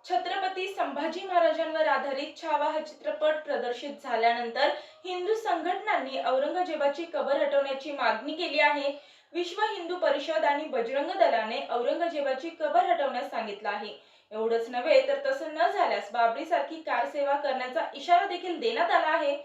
छत्रपती संभाजी महाराजांवर आधारित छावा हा चित्रपट प्रदर्शित झाल्यानंतर हिंदू संघटनांनी औरंगजेबाची कबर हटवण्याची मागणी केली आहे. विश्व हिंदू परिषद आणि बजरंग दलाने औरंगजेबाची कबर हटवण्यास सांगितलं आहे. एवढंच नव्हे तर तसं न झाल्यास बाबरीसारखी कारसेवा करण्याचा इशारा देखील देण्यात आला आहे.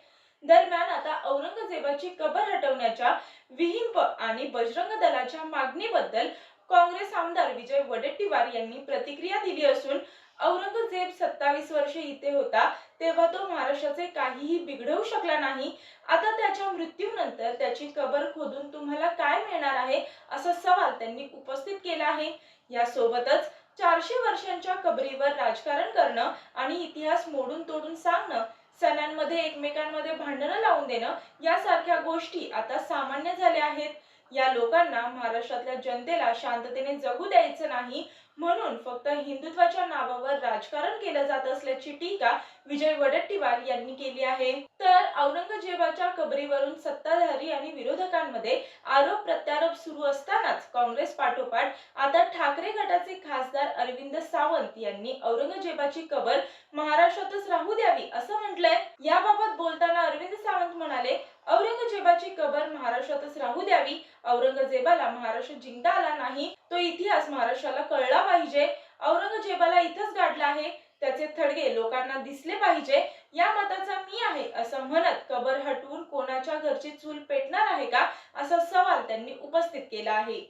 दरम्यान आता औरंगजेबाची कबर हटवण्याच्या विहिंप आणि बजरंग दलाच्या मागणीबद्दल काँग्रेस आमदार विजय वडेट्टीवार यांनी प्रतिक्रिया दिली असून औरंगजेब 27 वर्षे इथे होता तेव्हा तो महाराष्ट्राचे काहीही बिघडवू शकला नाही. आता त्याच्या मृत्यूनंतर त्याची कबर खोदून तुम्हाला काय मिळणार आहे असा सवाल त्यांनी उपस्थित केला आहे. यासोबतच 400 वर्षांच्या कबरीवर राजकारण करणं आणि इतिहास मोडून तोडून सांगणं, सणांमध्ये एकमेकांमध्ये भांडणं लावून देणं यासारख्या गोष्टी आता सामान्य झाल्या आहेत. या लोकांना महाराष्ट्रातल्या जनतेला शांततेने जगू द्यायचं नाही म्हणून फक्त हिंदुत्वाच्या नावावर राजकारण केलं जात असल्याची टीका विजय वडेट्टीवार यांनी केली आहे. तर औरंगजेबाच्या कबरीवरून सत्ताधारी आणि विरोधकांमध्ये आरोप प्रत्यारोप सुरू असतानाच काँग्रेस पाठोपाठ आता ठाकरे गटाचे खासदार अरविंद सावंत यांनी औरंगजेबाची कबर महाराष्ट्रातच राहू द्यावी असं म्हटलंय. याबाबत बोलताना अरविंद सावंत म्हणाले, औरंगजेबाची कबर महाराष्ट्रातच राहू द्यावी. औरंगजेबाला महाराष्ट्र जिंकता आला नाही, तो इतिहास महाराष्ट्राला कळला पाहिजे. औरंगजेबाला इथंच गाडलं आहे, त्याचे थडगे लोकांना दिसले पाहिजे. या मताचा मी आहे असं म्हणत कबर हटवून कोणाच्या घरची चूल पेटणार आहे का असा सवाल त्यांनी उपस्थित केला आहे.